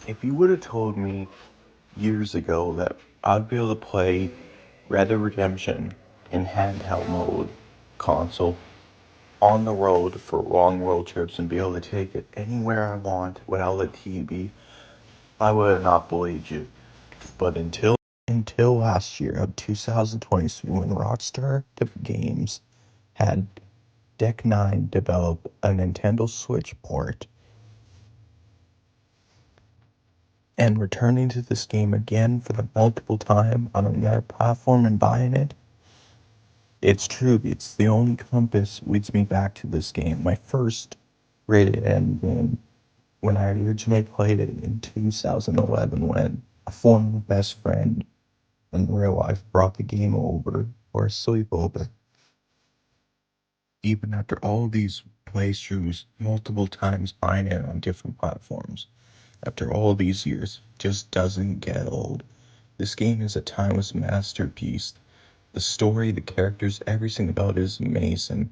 If you would have told me years ago that I'd be able to play Red Dead Redemption in handheld mode, console, on the road for long road trips and be able to take it anywhere I want without a TV, I would have not believed you. But until last year of 2023, when Rockstar Games had Deck 9 develop a Nintendo Switch port, and returning to this game again for the multiple time on another platform and buying it, it's true. It's the only compass leads me back to this game. My first rated M game, when I originally played it in 2011, when a former best friend in real life brought the game over for a sleepover. Even after all these playthroughs, multiple times buying it on different platforms, after all these years, just doesn't get old. This game is a timeless masterpiece. The story, the characters, everything about it is amazing.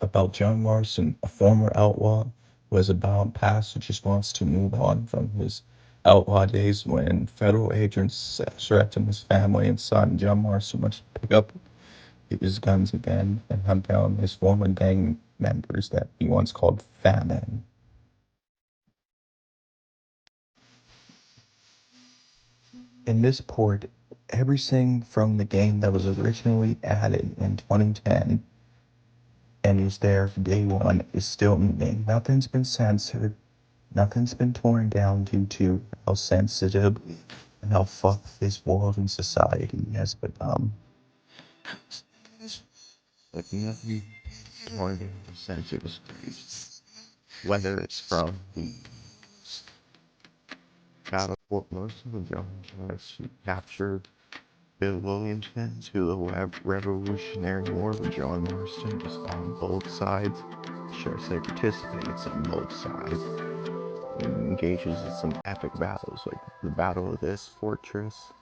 About John Marston, a former outlaw, was about past who just wants to move on from his outlaw days when federal agents threatened his family and son. John Marston must pick up his guns again and hunt down his former gang members that he once called Fatmen. In this port, everything from the game that was originally added in 2010 and is there from day one is still in the game. Nothing's been censored, nothing's been torn down due to how sensitive and how fucked this world and society has become. Like nothing torn down or censored, whether it's from the battle for most of the Jones captured Bill Williamson to the Revolutionary War with John Marston was on both sides. Sure, say participates on both sides. And engages in some epic battles like the Battle of this fortress.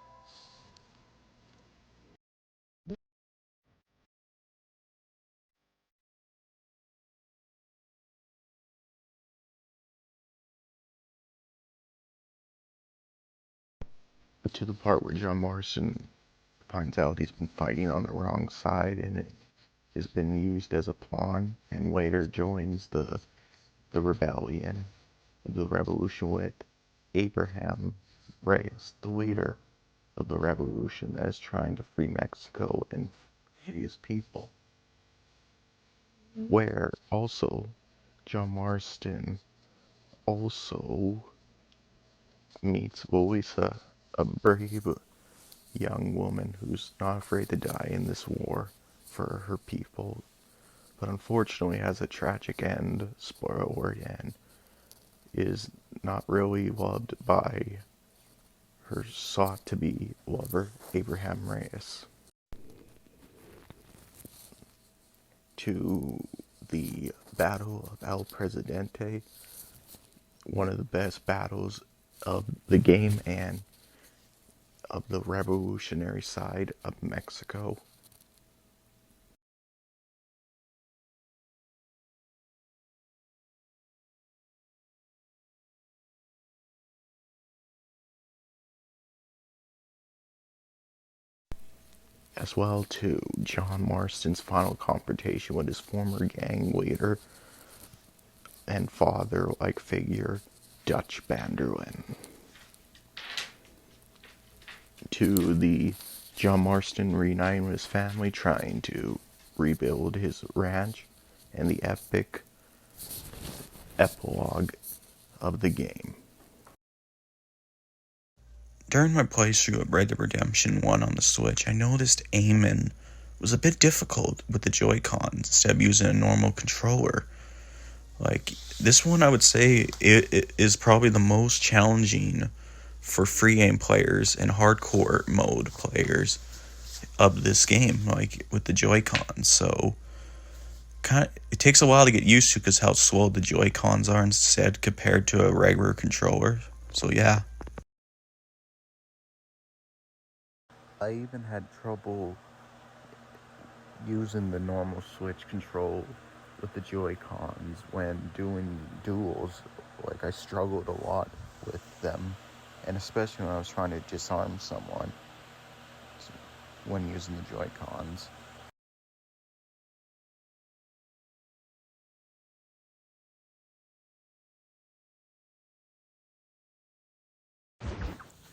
But to the part where John Marston finds out he's been fighting on the wrong side and it has been used as a pawn and later joins the rebellion, the revolution with Abraham Reyes, the leader of the revolution that is trying to free Mexico and his people. Where also John Marston also meets Louisa, a brave young woman who's not afraid to die in this war for her people, but unfortunately has a tragic end, spoiler again, is not really loved by her sought to be lover, Abraham Reyes. To the Battle of El Presidente, one of the best battles of the game and of the revolutionary side of Mexico. As well to John Marston's final confrontation with his former gang leader and father-like figure, Dutch van der Linde. To the John Marston reuniting with his family, trying to rebuild his ranch, and the epic epilogue of the game. During my playthrough of Red Dead Redemption 1 on the Switch, I noticed aiming was a bit difficult with the Joy-Cons instead of using a normal controller. Like, this one I would say it is probably the most challenging for free aim players and hardcore mode players of this game, like with the Joy-Cons. So, it takes a while to get used to because how slow the Joy-Cons are instead compared to a regular controller. So, yeah. I even had trouble using the normal Switch control with the Joy-Cons when doing duels. Like, I struggled a lot with them, and especially when I was trying to disarm someone when using the Joy-Cons.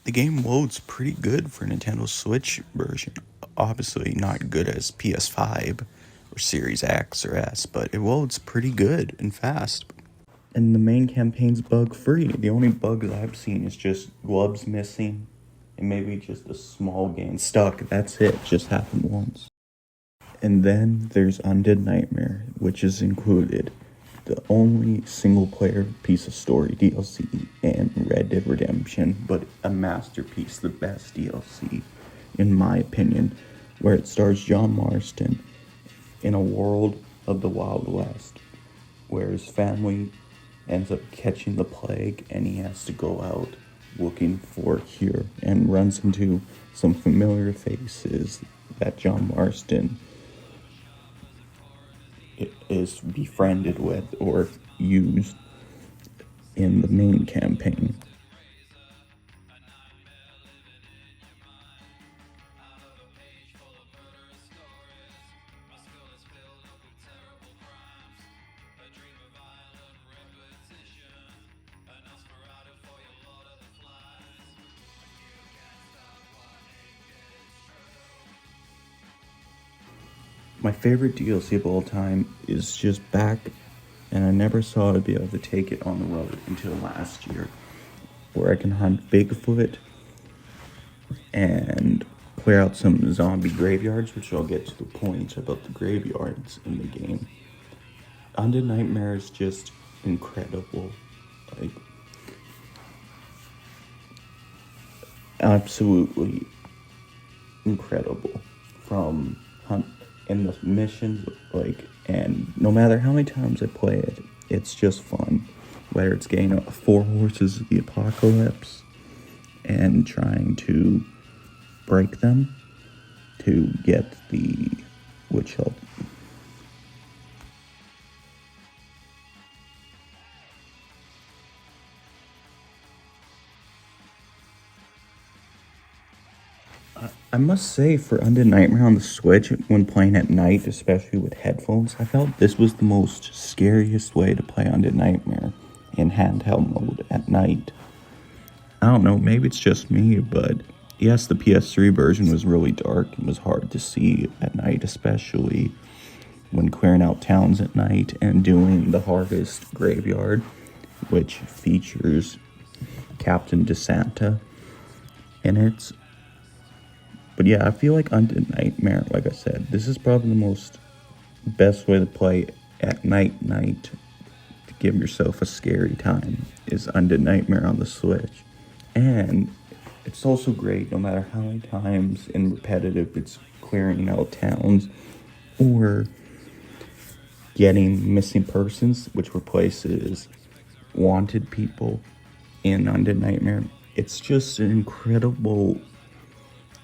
The game loads pretty good for a Nintendo Switch version. Obviously not good as PS5 or Series X or S, but it loads pretty good and fast. And the main campaign's bug-free. The only bugs I've seen is just gloves missing and maybe just a small game stuck. That's it. Just happened once. And then there's Undead Nightmare, which is included the only single-player piece of story DLC in Red Dead Redemption, but a masterpiece, the best DLC, in my opinion, where it stars John Marston in a world of the Wild West, where his family ends up catching the plague and he has to go out looking for a cure and runs into some familiar faces that John Marston is befriended with or used in the main campaign. My favorite DLC of all time is just back, and I never saw I'd be able to take it on the road until last year, where I can hunt Bigfoot and clear out some zombie graveyards, which I'll get to the point about the graveyards in the game. Undead Nightmare is just incredible. Like, absolutely incredible. From hunt in the missions, like, and no matter how many times I play it, it's just fun. Whether it's getting 4 horses of the apocalypse and trying to break them to get the witch help. I must say, for Undead Nightmare on the Switch, when playing at night, especially with headphones, I felt this was the most scariest way to play Undead Nightmare in handheld mode at night. I don't know, maybe it's just me, but yes, the PS3 version was really dark and was hard to see at night, especially when clearing out towns at night and doing the Harvest Graveyard, which features Captain DeSanta in it. But yeah, I feel like Undead Nightmare, like I said, this is probably the most best way to play at night to give yourself a scary time is Undead Nightmare on the Switch. And it's also great no matter how many times in repetitive it's clearing out towns or getting missing persons, which replaces wanted people in Undead Nightmare. It's just an incredible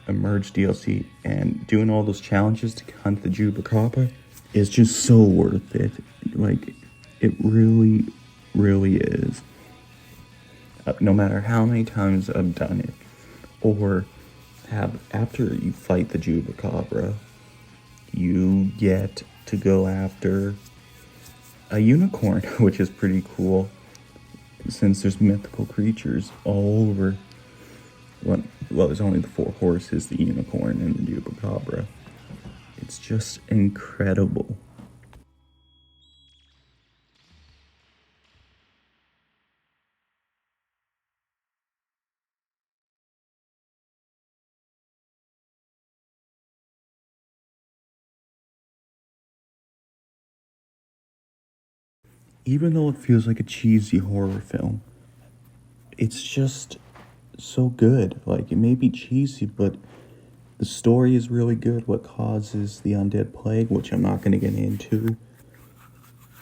Emerge DLC, and doing all those challenges to hunt the Chupacabra is just so worth it. Like, it really, really is. No matter how many times I've done it, or after you fight the Chupacabra, you get to go after a unicorn, which is pretty cool, since there's mythical creatures all over. Well, there's only the 4 horses, the unicorn, and the Chupacabra. It's just incredible. Even though it feels like a cheesy horror film, it's just so good. Like, it may be cheesy, but the story is really good. What causes the undead plague, which I'm not going to get into,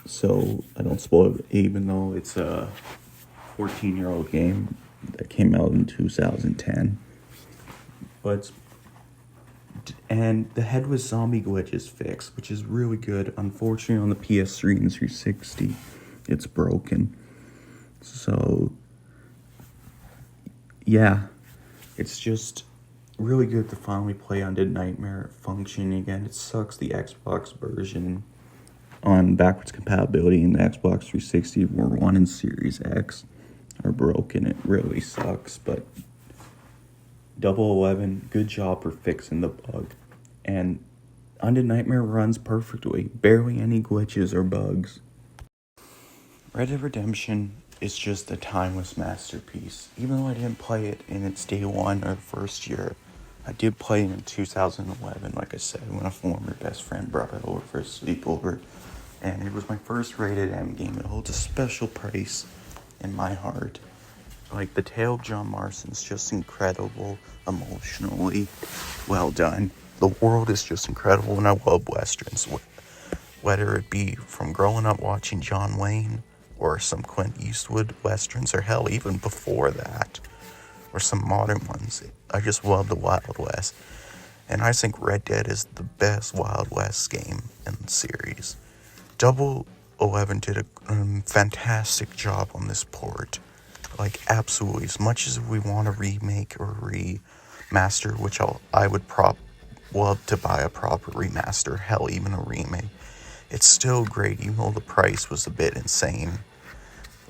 so I don't spoil it, even though it's a 14-year-old game that came out in 2010. And the headless zombie glitch is fixed, which is really good. Unfortunately, on the PS3 and 360, it's broken. So yeah, it's just really good to finally play Undead Nightmare functioning again. It sucks the Xbox version on backwards compatibility and the Xbox 360 One and Series X are broken. It really sucks, but Double 11, good job for fixing the bug. And Undead Nightmare runs perfectly, barely any glitches or bugs. Red Dead Redemption is just a timeless masterpiece. Even though I didn't play it in its day one or the first year, I did play it in 2011, like I said, when a former best friend brought it over for a sleepover. And it was my first rated M game. It holds a special place in my heart. Like, the tale of John Marston's just incredible, emotionally well done. The world is just incredible, and I love Westerns. Whether it be from growing up watching John Wayne, or some Clint Eastwood Westerns, or hell, even before that, or some modern ones. I just love the Wild West. And I think Red Dead is the best Wild West game in the series. Double 11 did a fantastic job on this port. Like, absolutely. As much as we want to remake or remaster, which I would love to buy a proper remaster, hell, even a remake, it's still great, even though the price was a bit insane.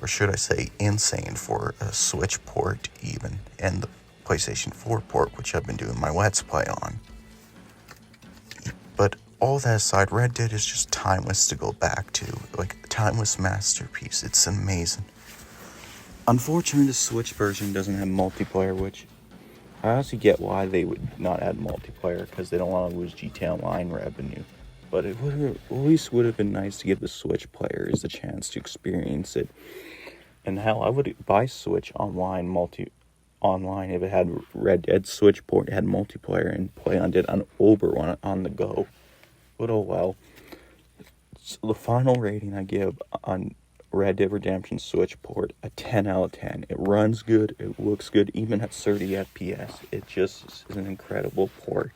Or should I say insane for a Switch port even, and the PlayStation 4 port, which I've been doing my Let's Play on. But all that aside, Red Dead is just timeless to go back to. Like, a timeless masterpiece. It's amazing. Unfortunately, the Switch version doesn't have multiplayer, which I honestly get why they would not add multiplayer, because they don't want to lose GTA Online revenue. But it at least would have been nice to give the Switch players a chance to experience it. And hell, I would buy Switch online if it had Red Dead Switch port, it had multiplayer, and play on it on the go. But oh well. So the final rating I give on Red Dead Redemption Switch port, a 10 out of 10. It runs good, it looks good, even at 30 FPS. It just is an incredible port.